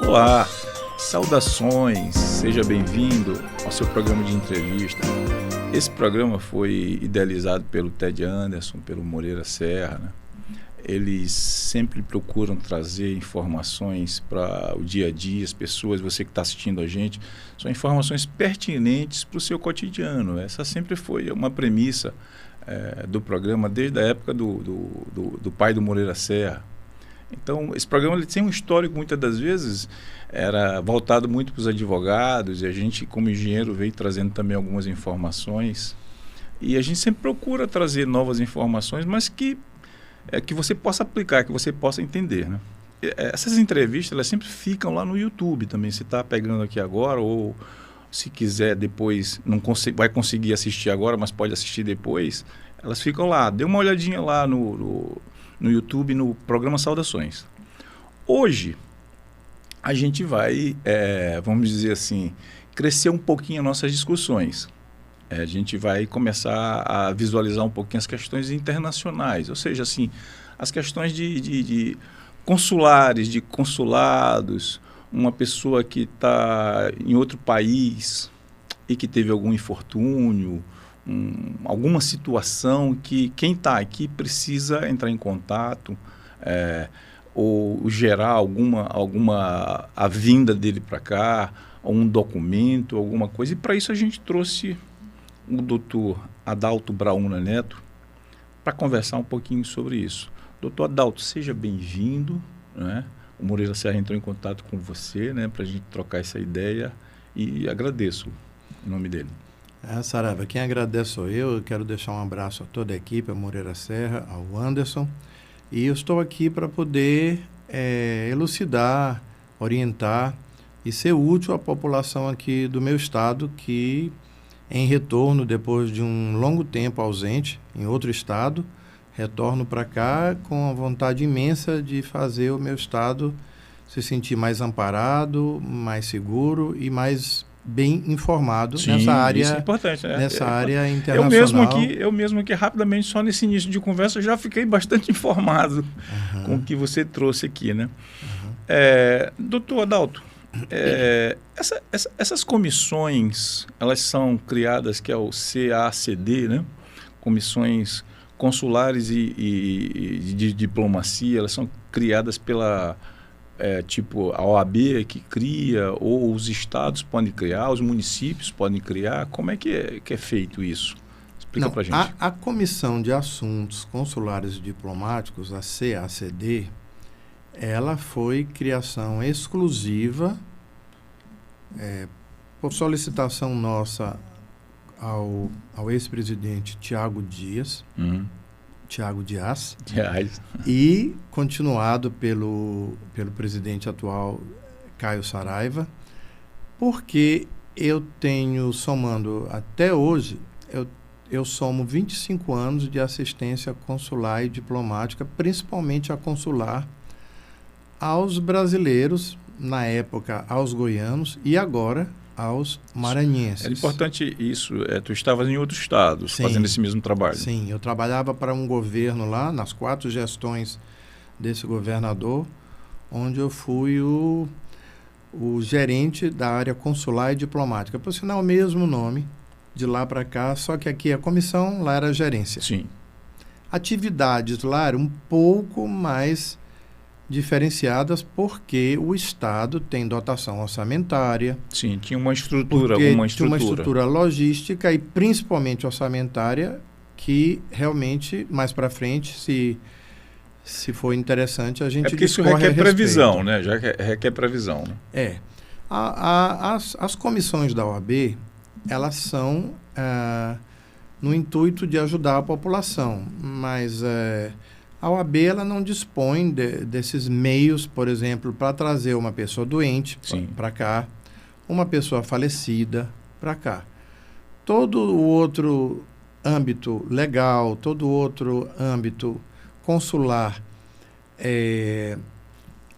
Olá, saudações, seja bem-vindo ao seu programa de entrevista. Esse programa foi idealizado pelo Ted Anderson, pelo Moreira Serra, né? Eles sempre procuram trazer informações para o dia a dia, as pessoas, você que está assistindo a gente, são informações pertinentes para o seu cotidiano. Essa sempre foi uma premissa do programa, desde a época do pai do Moreira Serra. Então, esse programa ele tem um histórico, muitas das vezes, era voltado muito para os advogados, e a gente, como engenheiro, veio trazendo também algumas informações. E a gente sempre procura trazer novas informações, mas que você possa aplicar, que você possa entender, né? Essas entrevistas, elas sempre ficam lá no YouTube também. Você está pegando aqui agora, ou se quiser depois, vai conseguir assistir agora, mas pode assistir depois, elas ficam lá. Dê uma olhadinha lá no YouTube, no programa Saudações. Hoje, a gente vai, vamos dizer assim, crescer um pouquinho as nossas discussões. A gente vai começar a visualizar um pouquinho as questões internacionais, ou seja, assim, as questões de consulares, de consulados, uma pessoa que está em outro país e que teve algum infortúnio, alguma situação que quem está aqui precisa entrar em contato, ou gerar a vinda dele para cá, ou um documento, alguma coisa. E para isso a gente trouxe o doutor Adalto Brauna Neto para conversar um pouquinho sobre isso. Doutor Adalto, seja bem-vindo, né? O Moreira Serra entrou em contato com você, né, para a gente trocar essa ideia, e agradeço em nome dele. Saraiva, quem agradece sou eu. Eu quero deixar um abraço a toda a equipe, ao Moreira Serra, ao Anderson, e eu estou aqui para poder elucidar, orientar e ser útil à população aqui do meu estado, que em retorno, depois de um longo tempo ausente em outro estado, retorno para cá com a vontade imensa de fazer o meu estado se sentir mais amparado, mais seguro e mais bem informado. Sim, nessa área, isso é importante, né? Nessa área internacional. Eu mesmo aqui, rapidamente, só nesse início de conversa, já fiquei bastante informado com o que você trouxe aqui, né? Doutor Adalto, essas comissões, elas são criadas, que é o CACD, né? Comissões consulares e de diplomacia, elas são criadas pela tipo a OAB que cria, ou os estados podem criar, os municípios podem criar. Como é que é feito isso? Explica para a gente. A Comissão de Assuntos Consulares e Diplomáticos, a CACD, ela foi criação exclusiva por solicitação nossa ao ex-presidente Tiago Dias, Tiago Dias, e continuado pelo presidente atual Caio Saraiva, porque eu tenho, somando até hoje, eu somo 25 anos de assistência consular e diplomática, principalmente a consular, aos brasileiros, na época aos goianos e agora aos maranhenses. É importante isso, tu estavas em outros estados, sim, fazendo esse mesmo trabalho. Sim, eu trabalhava para um governo lá, nas 4 gestões desse governador, onde eu fui o gerente da área consular e diplomática. Por sinal, o mesmo nome, de lá para cá, só que aqui a comissão, lá era a gerência. Sim. Atividades lá eram um pouco mais diferenciadas, porque o Estado tem dotação orçamentária. Sim, tinha uma estrutura, tinha uma estrutura logística e principalmente orçamentária, que realmente, mais para frente, se for interessante, a gente porque isso requer previsão, né? Já requer previsão. Né? As comissões da OAB, elas são no intuito de ajudar a população, mas a OAB ela não dispõe desses meios, por exemplo, para trazer uma pessoa doente para cá, uma pessoa falecida para cá. Todo o outro âmbito legal, todo o outro âmbito consular,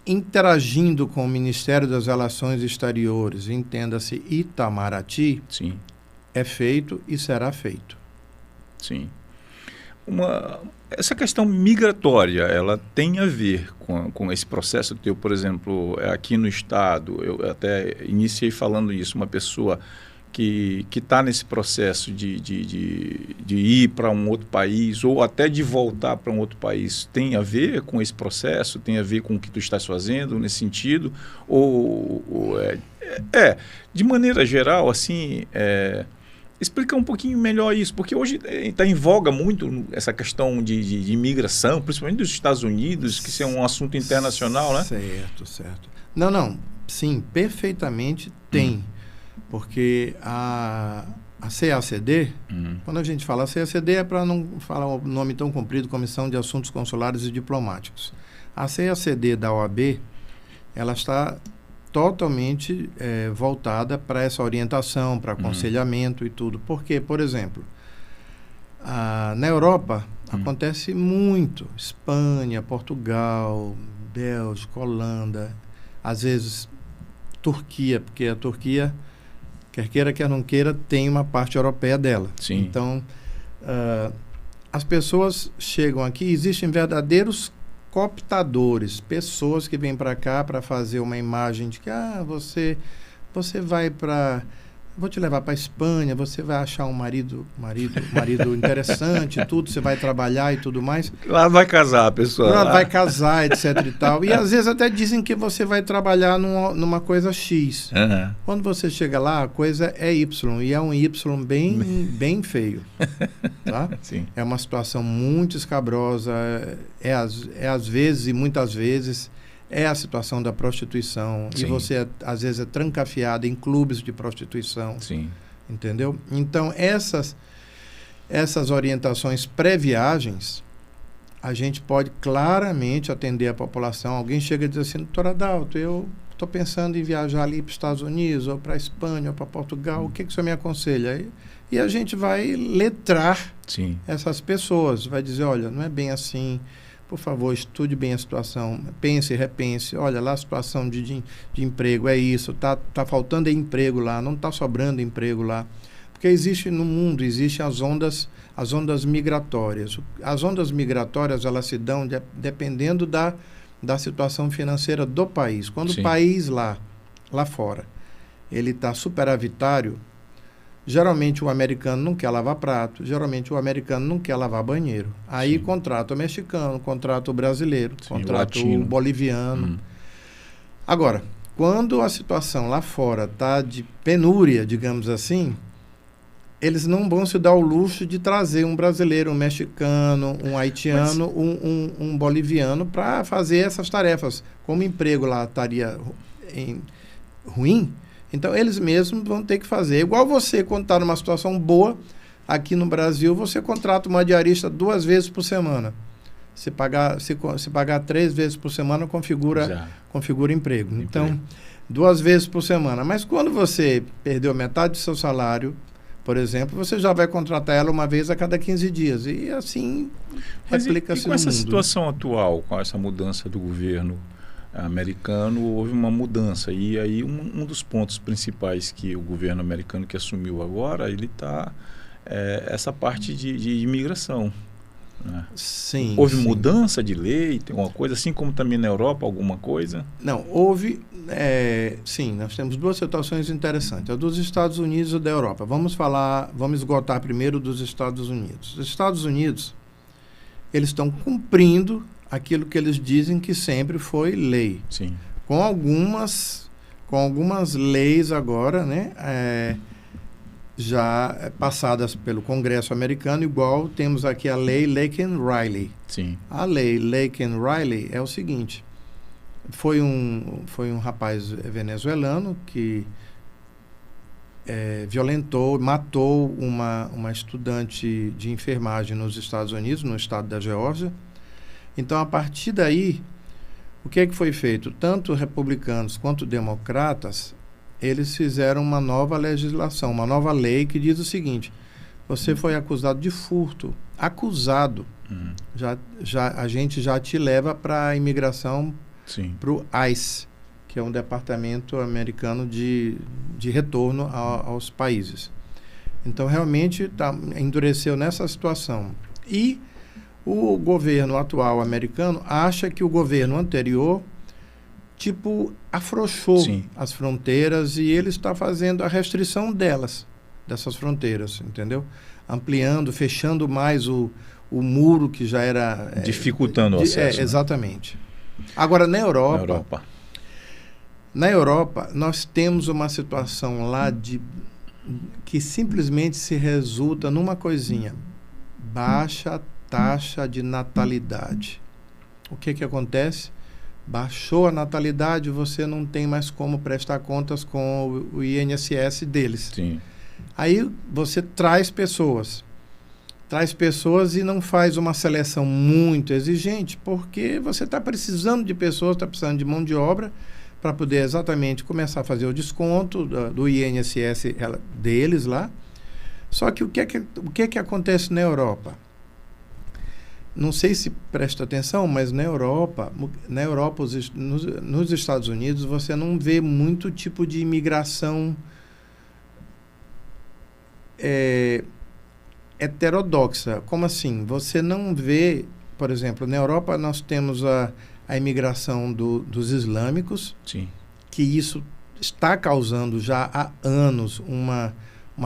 interagindo com o Ministério das Relações Exteriores, entenda-se Itamaraty, sim, é feito e será feito. Sim. essa questão migratória, ela tem a ver com esse processo teu, por exemplo, aqui no estado, eu até iniciei falando isso, uma pessoa que está nesse processo de ir para um outro país ou até de voltar para um outro país, tem a ver com esse processo, tem a ver com o que tu estás fazendo nesse sentido? De maneira geral, assim, explica um pouquinho melhor isso, porque hoje está em voga muito essa questão de imigração, principalmente dos Estados Unidos, que isso é um assunto internacional, né? Certo. Não, sim, perfeitamente tem. Porque a CACD, quando a gente fala CACD é para não falar o nome tão comprido, Comissão de Assuntos Consulares e Diplomáticos. A CACD da OAB, ela está totalmente voltada para essa orientação, para aconselhamento e tudo. Porque, por exemplo, na Europa acontece muito, Espanha, Portugal, Bélgica, Holanda, às vezes Turquia, porque a Turquia, quer queira, quer não queira, tem uma parte europeia dela. Sim. Então, as pessoas chegam aqui, existem verdadeiros cooptadores, pessoas que vêm para cá para fazer uma imagem de que você vai para... Vou te levar para a Espanha, você vai achar um marido interessante, tudo, você vai trabalhar e tudo mais. Lá vai casar a pessoa. Lá vai casar, etc e tal. E às vezes até dizem que você vai trabalhar numa coisa X. Uhum. Quando você chega lá, a coisa é Y, e é um Y bem feio. Tá? Sim. É uma situação muito escabrosa, às vezes e muitas vezes... É a situação da prostituição. Sim. E você, às vezes, é trancafiado em clubes de prostituição. Sim. Entendeu? Então, essas orientações pré-viagens, a gente pode claramente atender a população. Alguém chega e diz assim, doutor Adalto, eu estou pensando em viajar ali para os Estados Unidos, ou para a Espanha, ou para Portugal, o que o senhor me aconselha? E a gente vai letrar essas pessoas, vai dizer, olha, não é bem assim... Por favor, estude bem a situação, pense e repense. Olha, lá a situação de emprego é isso, tá faltando emprego lá, não está sobrando emprego lá. Porque existe no mundo, existem as ondas migratórias. As ondas migratórias, elas se dão dependendo da situação financeira do país. Quando o país lá fora, ele está superavitário, geralmente o americano não quer lavar prato, geralmente o americano não quer lavar banheiro. Aí contrata o mexicano, contrata o brasileiro, contrata o boliviano. Agora, quando a situação lá fora está de penúria, digamos assim, eles não vão se dar o luxo de trazer um brasileiro, um mexicano, um haitiano, um boliviano para fazer essas tarefas. Como o emprego lá estaria ruim, então, eles mesmos vão ter que fazer. Igual você, quando está numa situação boa, aqui no Brasil, você contrata uma diarista 2 vezes por semana. Se pagar 3 vezes por semana, configura emprego. Então, 2 vezes por semana. Mas quando você perdeu metade do seu salário, por exemplo, você já vai contratar ela uma vez a cada 15 dias. E assim, replica-se no mundo. Com essa situação atual, com essa mudança do governo americano, houve uma mudança, e aí um dos pontos principais que o governo americano que assumiu agora, ele está essa parte de imigração, né? Sim. Houve mudança de lei, tem alguma coisa, assim como também na Europa, alguma coisa? Não, houve, sim, nós temos 2 situações interessantes, a dos Estados Unidos e da Europa. Vamos esgotar primeiro dos Estados Unidos. Os Estados Unidos, eles estão cumprindo aquilo que eles dizem que sempre foi lei. Sim. Com algumas leis agora, né, já passadas pelo Congresso americano, igual temos aqui a lei Laken-Riley. Sim. A lei Laken-Riley é o seguinte, foi um rapaz venezuelano que violentou, matou uma estudante de enfermagem nos Estados Unidos, no estado da Geórgia. Então, a partir daí, o que foi feito? Tanto republicanos quanto democratas, eles fizeram uma nova legislação, uma nova lei que diz o seguinte, você foi acusado de furto, a gente já te leva para a imigração, para o ICE, que é um departamento americano de retorno aos países. Então, realmente, endureceu nessa situação. E O governo atual americano acha que o governo anterior, tipo, afrouxou Sim. as fronteiras e ele está fazendo a restrição dessas fronteiras, entendeu? Ampliando, fechando mais o muro que já era... Dificultando o acesso. Exatamente. Agora, na Europa, nós temos uma situação lá que simplesmente se resulta numa coisinha: baixa taxa de natalidade. O que acontece? Baixou a natalidade, você não tem mais como prestar contas com o INSS deles. Sim. Aí você traz pessoas e não faz uma seleção muito exigente, porque você está precisando de pessoas, está precisando de mão de obra para poder exatamente começar a fazer o desconto do INSS deles lá. Só que o que acontece na Europa? Não sei se presta atenção, mas na Europa nos Estados Unidos, você não vê muito tipo de imigração heterodoxa. Como assim? Você não vê, por exemplo, na Europa nós temos a imigração dos islâmicos, Sim. que isso está causando já há anos uma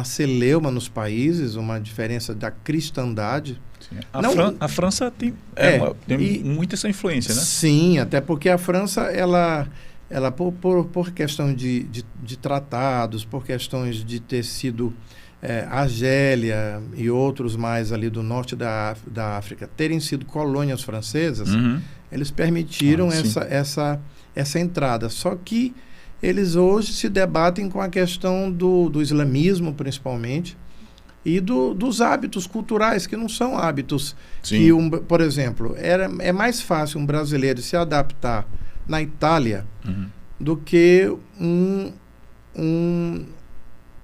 celeuma nos países, uma diferença da cristandade. A França tem muita essa influência, né? Sim, até porque a França, ela por questão de tratados, por questões de ter sido Argélia e outros mais ali do norte da África, terem sido colônias francesas, eles permitiram essa entrada. Só que eles hoje se debatem com a questão do islamismo, principalmente, e dos hábitos culturais, que não são hábitos que, por exemplo, é mais fácil um brasileiro se adaptar na Itália do que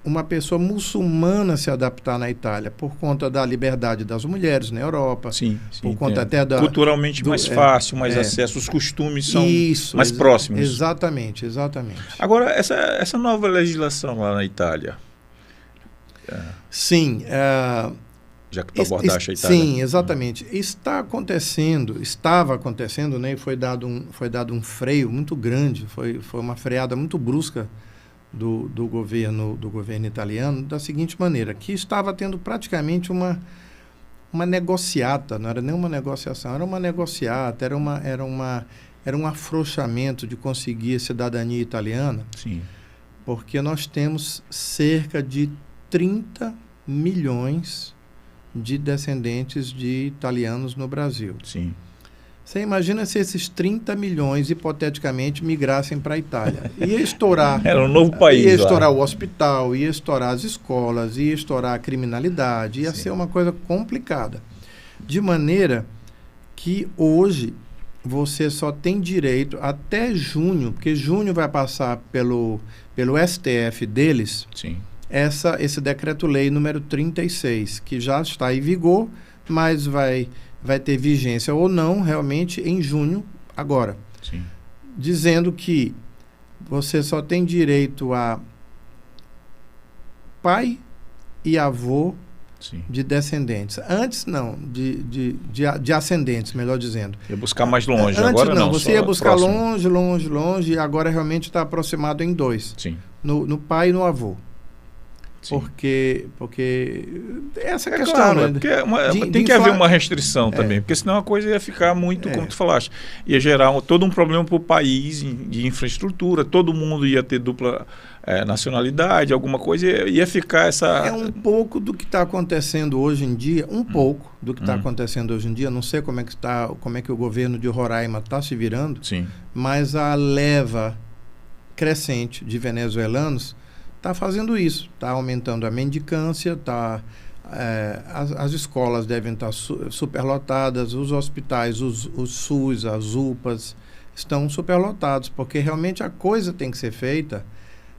uma pessoa muçulmana se adaptar na Itália, por conta da liberdade das mulheres na Europa. Sim, por conta até culturalmente mais fácil, mais acesso, os costumes são mais próximos. Exatamente. Agora, essa nova legislação lá na Itália... Sim. Já que tu abordaste a Itália. Sim, exatamente. Estava acontecendo, né, e foi dado um freio muito grande, foi uma freada muito brusca do governo italiano, da seguinte maneira, que estava tendo praticamente uma negociata, não era nem uma negociação, era uma negociata, era um afrouxamento de conseguir a cidadania italiana. Sim. Porque nós temos cerca de 30 milhões de descendentes de italianos no Brasil. Sim. Você imagina se esses 30 milhões, hipoteticamente, migrassem para a Itália. Ia estourar... Era um novo país. Ia estourar o hospital, ia estourar as escolas, ia estourar a criminalidade, ia ser uma coisa complicada. De maneira que hoje você só tem direito até junho, porque junho vai passar pelo STF deles, sim, esse decreto-lei número 36, que já está em vigor, mas vai ter vigência ou não realmente em junho agora. Sim. Dizendo que você só tem direito a pai e avô, sim, de descendentes. Antes não, de ascendentes, melhor dizendo. Ia buscar mais longe, antes, agora não. Você ia buscar próximo. longe, e agora realmente está aproximado em 2. Sim. No pai e no avô. Sim. Porque essa questão, claro, né? Porque tem que haver uma restrição também, porque senão a coisa ia ficar muito, como tu falaste, ia gerar todo um problema para o país de infraestrutura, todo mundo ia ter dupla nacionalidade, alguma coisa, ia ficar essa... É um pouco do que está acontecendo hoje em dia, pouco do que está acontecendo hoje em dia, não sei como é que o governo de Roraima está se virando, sim, mas a leva crescente de venezuelanos está fazendo isso, está aumentando a mendicância, as escolas devem estar superlotadas, os hospitais, os SUS, as UPAs estão superlotados, porque realmente a coisa tem que ser feita,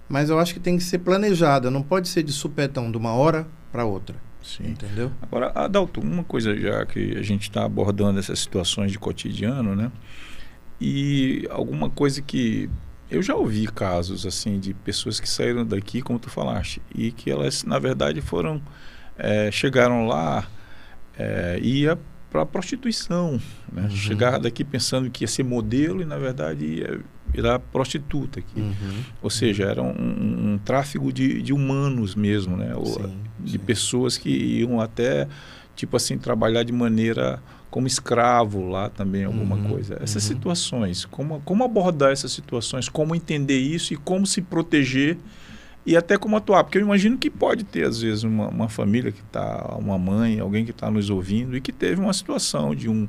mas eu acho que tem que ser planejada, não pode ser de supetão de uma hora para outra. Sim. Entendeu? Agora, Adalto, uma coisa já que a gente está abordando essas situações de cotidiano, né? E alguma coisa que eu já ouvi casos assim de pessoas que saíram daqui, como tu falaste, e que elas na verdade chegaram lá, ia para a prostituição, né? Uhum. Chegava daqui pensando que ia ser modelo e, na verdade, ia virar prostituta aqui. Uhum. Ou seja, era um tráfigo de humanos mesmo, né? De pessoas que iam até, tipo assim, trabalhar de maneira como escravo lá também, alguma coisa. Essas situações, como abordar essas situações, como entender isso e como se proteger e até como atuar. Porque eu imagino que pode ter, às vezes, uma família que está, uma mãe, alguém que está nos ouvindo e que teve uma situação de um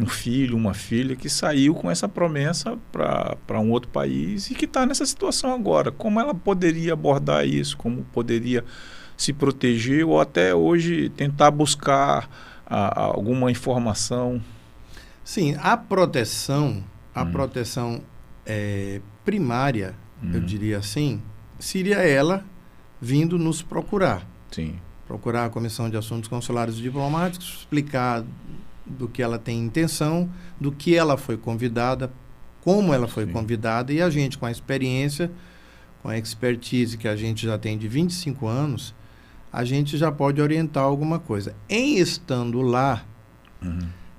filho, uma filha que saiu com essa promessa para um outro país e que está nessa situação agora. Como ela poderia abordar isso? Como poderia se proteger ou até hoje tentar buscar alguma informação? Sim, a proteção primária, eu diria assim, seria ela vindo nos procurar. Sim. Procurar a Comissão de Assuntos Consulares e Diplomáticos, explicar do que ela tem intenção, do que ela foi convidada, como ela foi convidada, e a gente, com a experiência, com a expertise que a gente já tem de 25 anos, a gente já pode orientar alguma coisa. Em estando lá,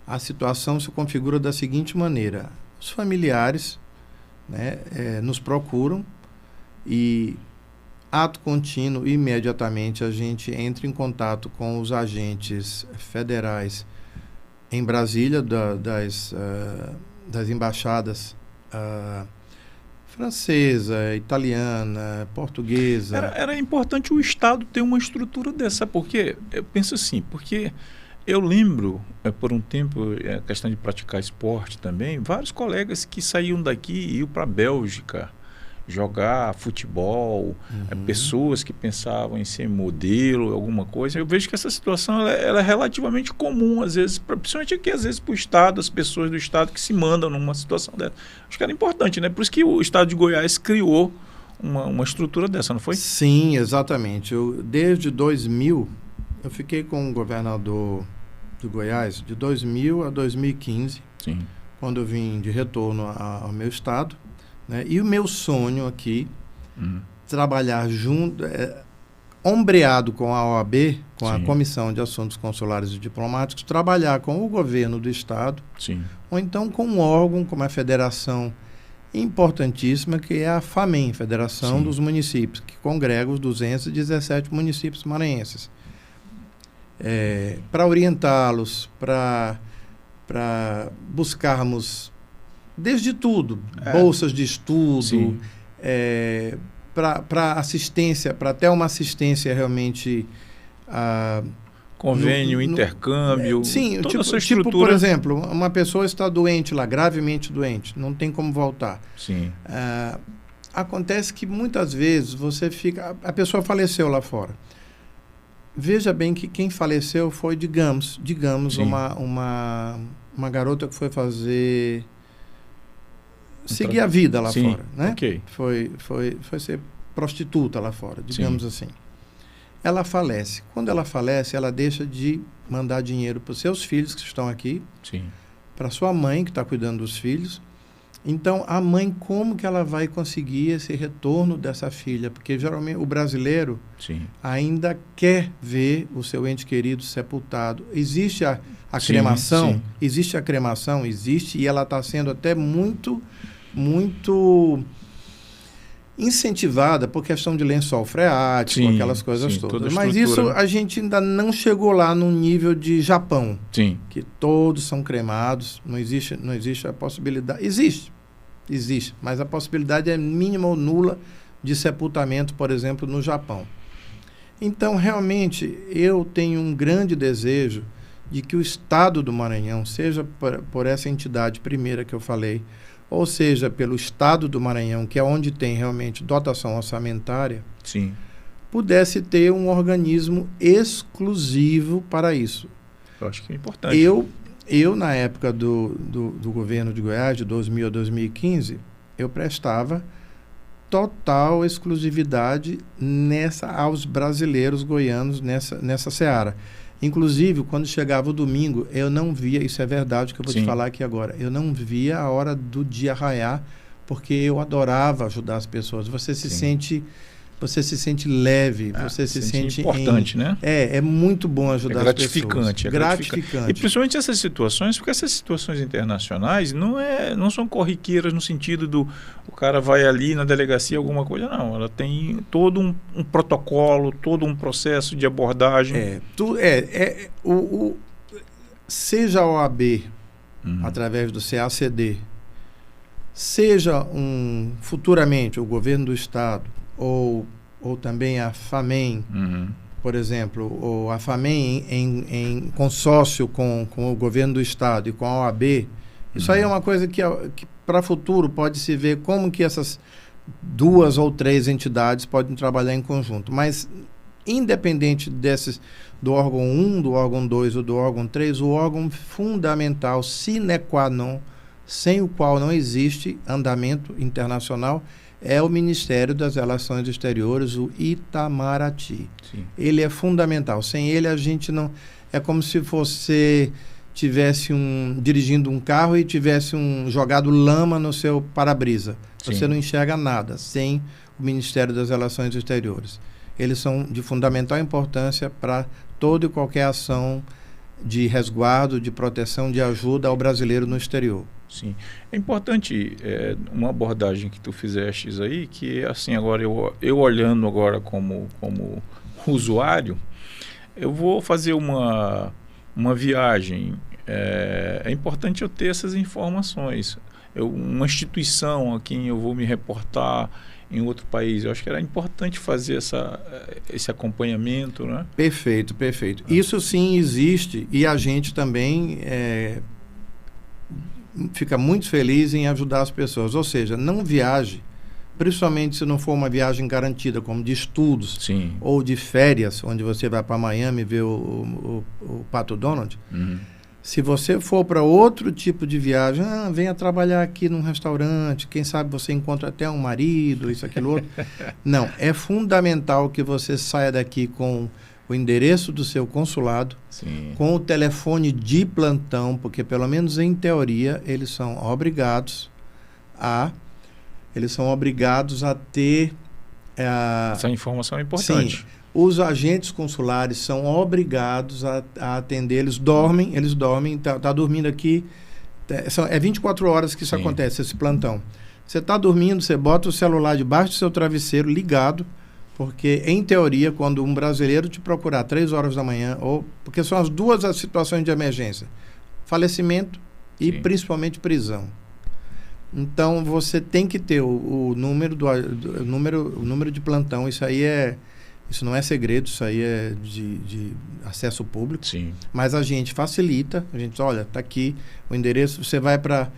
a situação se configura da seguinte maneira. Os familiares, né, nos procuram e, ato contínuo, imediatamente a gente entra em contato com os agentes federais em Brasília, das embaixadas francesa, italiana, portuguesa. Era importante o Estado ter uma estrutura dessa, porque eu penso assim, porque eu lembro, por um tempo, a questão de praticar esporte também, vários colegas que saíam daqui e iam para a Bélgica jogar futebol, pessoas que pensavam em ser modelo, alguma coisa. Eu vejo que essa situação ela é relativamente comum, às vezes, principalmente aqui, às vezes, para o Estado, as pessoas do Estado que se mandam numa situação dessa. Acho que era importante, né? Por isso que o Estado de Goiás criou uma estrutura dessa, não foi? Sim, exatamente. Desde 2000, eu fiquei com o governador de Goiás de 2000 a 2015, Sim. quando eu vim de retorno ao meu estado. Né? E o meu sonho aqui, trabalhar junto, ombreado com a OAB, com a Comissão de Assuntos Consulares e Diplomáticos, trabalhar com o governo do Estado, ou então com um órgão como a Federação importantíssima, que é a FAMEM, Federação dos Municípios, que congrega os 217 municípios maranhenses. Para orientá-los, para buscarmos desde tudo, bolsas de estudo, para assistência, para até uma assistência realmente... convênio, intercâmbio, sim, toda tipo, essa estrutura. Tipo, por exemplo, uma pessoa está doente lá, gravemente doente, não tem como voltar. Sim. Acontece que muitas vezes você fica... A pessoa faleceu lá fora. Veja bem que quem faleceu foi, digamos uma garota que foi fazer... seguir a vida lá fora, né? Okay. Foi ser prostituta lá fora, digamos assim. Ela falece. Quando ela falece, ela deixa de mandar dinheiro para os seus filhos que estão aqui, para sua mãe que está cuidando dos filhos. Então, a mãe, como que ela vai conseguir esse retorno dessa filha? Porque geralmente o brasileiro ainda quer ver o seu ente querido sepultado. Existe a cremação? Existe a cremação? Existe, e ela está sendo até muito incentivada por questão de lençol freático, aquelas coisas todas. Mas isso a gente ainda não chegou lá no nível de Japão, que todos são cremados. Não existe a possibilidade. Existe, mas a possibilidade é mínima ou nula de sepultamento, por exemplo, no Japão. Então, realmente, eu tenho um grande desejo de que o Estado do Maranhão, seja por essa entidade primeira que eu falei, ou seja, pelo Estado do Maranhão, que é onde tem realmente dotação orçamentária, pudesse ter um organismo exclusivo para isso. Eu acho que é importante. Eu na época do governo de Goiás, de 2000 a 2015, eu prestava total exclusividade aos brasileiros goianos nessa seara. Inclusive, quando chegava o domingo, eu não via, isso é verdade que eu vou te falar aqui agora, eu não via a hora do dia raiar, porque eu adorava ajudar as pessoas. Você se sente você se sente leve, você se sente importante, né? É muito bom ajudar as pessoas. É gratificante. E principalmente essas situações, porque essas situações internacionais não são corriqueiras no sentido do o cara vai ali na delegacia alguma coisa, não. Ela tem todo um protocolo, todo um processo de abordagem. Seja a OAB, através do CACD, seja futuramente o governo do estado ou também a FAMEM, por exemplo, ou a FAMEM em consórcio com o governo do estado e com a OAB, isso aí é uma coisa que para o futuro pode se ver como que essas 2 ou 3 entidades podem trabalhar em conjunto. Mas, independente do órgão 1, do órgão 2 ou do órgão 3, o órgão fundamental, sine qua non, sem o qual não existe andamento internacional, é o Ministério das Relações Exteriores, o Itamaraty. Sim. Ele é fundamental. Sem ele, a gente não... É como se você tivesse dirigindo um carro e tivesse jogado lama no seu para-brisa. Você não enxerga nada sem o Ministério das Relações Exteriores. Eles são de fundamental importância para toda e qualquer ação de resguardo, de proteção, de ajuda ao brasileiro no exterior. Sim. É importante uma abordagem que tu fizeste aí, que assim, agora eu olhando agora como usuário, eu vou fazer uma viagem. É importante eu ter essas informações. Uma instituição a quem eu vou me reportar em outro país, eu acho que era importante fazer esse acompanhamento, né? Perfeito. Isso sim existe e a gente também fica muito feliz em ajudar as pessoas. Ou seja, não viaje, principalmente se não for uma viagem garantida, como de estudos ou de férias, onde você vai para Miami ver o Pato Donald. Se você for para outro tipo de viagem, venha trabalhar aqui num restaurante, quem sabe você encontra até um marido, isso, aquilo, outro. Não, é fundamental que você saia daqui com o endereço do seu consulado, com o telefone de plantão, porque pelo menos em teoria eles são obrigados a ter... Essa informação é importante. Sim. Os agentes consulares são obrigados a atender. Eles dormem, tá dormindo aqui. É 24 horas que isso acontece, esse plantão. Você está dormindo, você bota o celular debaixo do seu travesseiro ligado, porque, em teoria, quando um brasileiro te procurar 3 horas da manhã, porque são as 2 as situações de emergência, falecimento e principalmente prisão. Então, você tem que ter o número de plantão. Isso não é segredo, isso aí é de acesso público. Sim. Mas a gente facilita, a gente diz, olha, está aqui o endereço, você vai para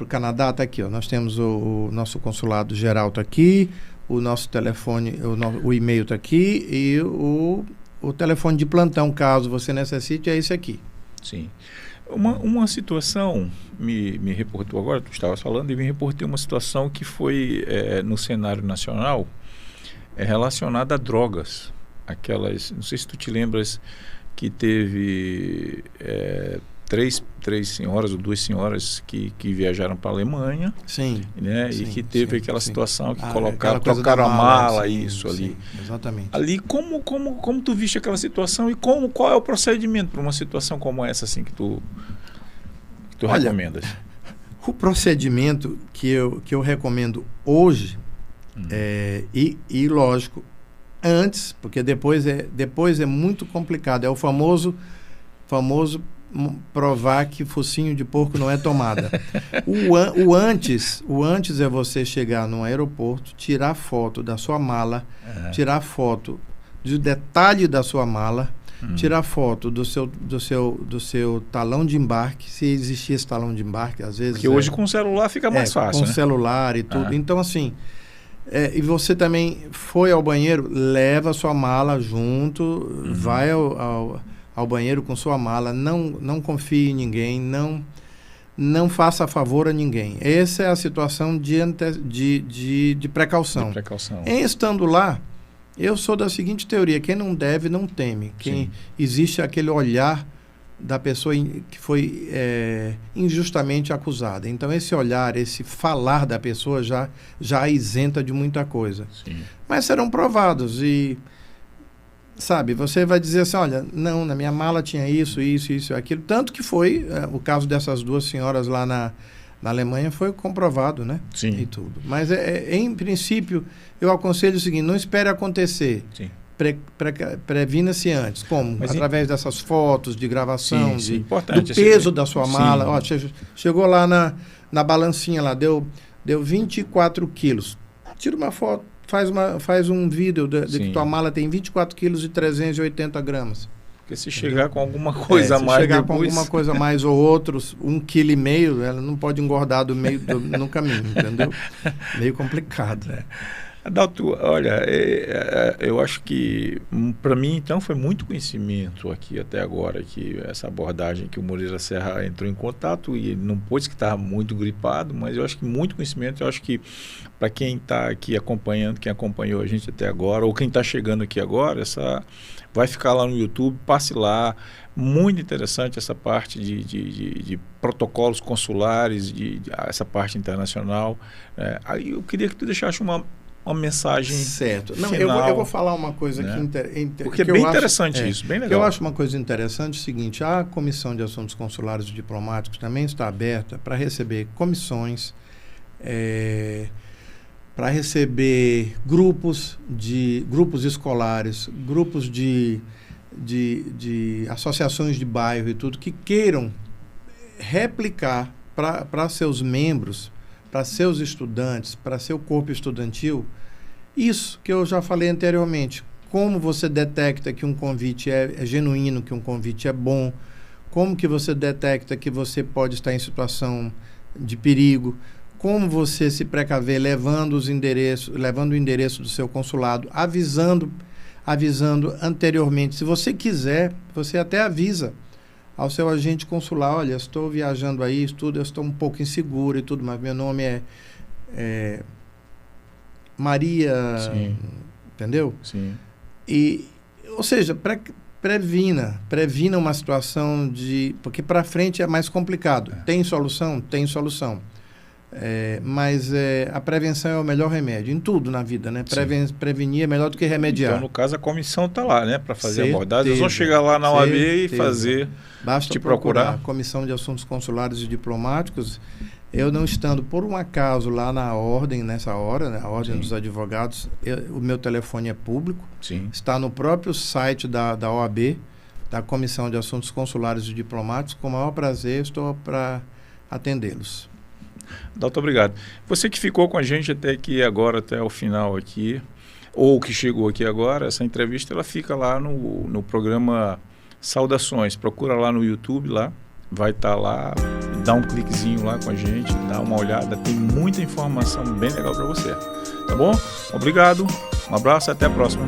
o Canadá, está aqui, ó, nós temos o nosso consulado geral está aqui, o nosso telefone, o e-mail está aqui e o telefone de plantão, caso você necessite, é esse aqui. Sim. Uma situação, me reportou agora, tu estavas falando, e me reportei uma situação que foi no cenário nacional relacionada a drogas. Aquelas, não sei se tu te lembras que teve três senhoras ou 2 senhoras que viajaram para a Alemanha. Sim. Né? E que teve aquela situação que trocaram a mala, ali. Exatamente. Ali, como tu viste aquela situação e qual é o procedimento para uma situação como essa, assim, que tu recomendas? O procedimento que eu recomendo hoje, e lógico, antes, porque depois é muito complicado, é o famoso provar que focinho de porco não é tomada. O antes é você chegar no aeroporto, tirar foto da sua mala, tirar foto do detalhe da sua mala, tirar foto do seu talão de embarque, se existir esse talão de embarque, às vezes... Porque hoje com o celular fica mais fácil, com celular e tudo. Então, assim... e você também foi ao banheiro, leva a sua mala junto, vai ao banheiro com sua mala, não confie em ninguém, não faça favor a ninguém. Essa é a situação de precaução. Estando lá, eu sou da seguinte teoria: quem não deve, não teme. Existe aquele olhar da pessoa que foi injustamente acusada. Então, esse olhar, esse falar da pessoa já a isenta de muita coisa. Sim. Mas serão provados e, sabe, você vai dizer assim, olha, não, na minha mala tinha isso, aquilo. Tanto que foi, o caso dessas duas senhoras lá na Alemanha foi comprovado, né? Sim. E tudo. Mas, em princípio, eu aconselho o seguinte, não espere acontecer. Sim. Previna-se antes. Como? Mas através dessas fotos, de gravação, importante, do peso da sua mala. Sim. Ó, chegou lá na balancinha, lá, deu 24 quilos. Tira uma foto, faz um vídeo de que tua mala tem 24 quilos e 380 gramas. Porque se chegar com alguma coisa a mais se chegar depois... com alguma coisa a mais ou outros, 1,5 kg, ela não pode engordar no caminho, entendeu? Meio complicado. Adalto, olha, eu acho que para mim então foi muito conhecimento aqui até agora, que essa abordagem que o Moreira Serra entrou em contato e ele não pôde, que estava muito gripado, mas eu acho que muito conhecimento. Eu acho que para quem está aqui acompanhando, quem acompanhou a gente até agora, ou quem está chegando aqui agora, vai ficar lá no YouTube, passe lá. Muito interessante essa parte de protocolos consulares, essa parte internacional. Aí eu queria que tu deixasse uma mensagem certo. Não, final, eu vou falar uma coisa, né? Porque é bem interessante isso, bem legal. Eu acho uma coisa interessante, é o seguinte, a Comissão de Assuntos Consulares e Diplomáticos também está aberta para receber comissões, para receber grupos escolares, grupos de associações de bairro e tudo, que queiram replicar para seus membros, para seus estudantes, para seu corpo estudantil, isso que eu já falei anteriormente. Como você detecta que um convite é genuíno, que um convite é bom, como que você detecta que você pode estar em situação de perigo, como você se precaver levando o endereço do seu consulado, avisando anteriormente. Se você quiser, você até avisa ao seu agente consular, olha, estou viajando aí, eu estou um pouco inseguro e tudo, mas meu nome é Maria, Sim. Entendeu? Sim. Ou seja, previna uma situação porque para frente é mais complicado. Tem solução? Tem solução. Mas a prevenção é o melhor remédio em tudo na vida, né? Prevenir é melhor do que remediar. Então, no caso, a comissão está lá, né? Para fazer a abordagem. Eles vão chegar lá na OAB e fazer... Basta procurar a Comissão de Assuntos Consulares e Diplomáticos. Eu não estando, por um acaso, lá na ordem, nessa hora, né? A Ordem dos Advogados, o meu telefone é público. Sim. Está no próprio site da OAB, da Comissão de Assuntos Consulares e Diplomáticos. Com o maior prazer, estou para atendê-los. Doutor, obrigado. Você que ficou com a gente até aqui agora, até o final aqui, ou que chegou aqui agora, essa entrevista ela fica lá no programa Saudações. Procura lá no YouTube, lá vai estar lá, dá um cliquezinho lá com a gente, dá uma olhada, tem muita informação bem legal para você. Tá bom? Obrigado, um abraço, até a próxima.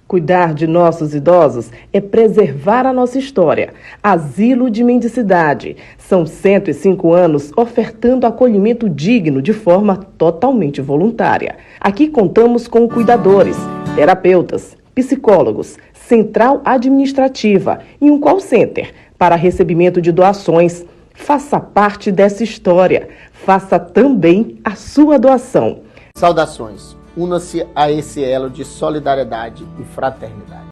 Cuidar de nossos idosos é preservar a nossa história. Asilo de Mendicidade. São 105 anos ofertando acolhimento digno de forma totalmente voluntária. Aqui contamos com cuidadores, terapeutas, psicólogos, central administrativa e um call center para recebimento de doações. Faça parte dessa história. Faça também a sua doação. Saudações. Una-se a esse elo de solidariedade e fraternidade.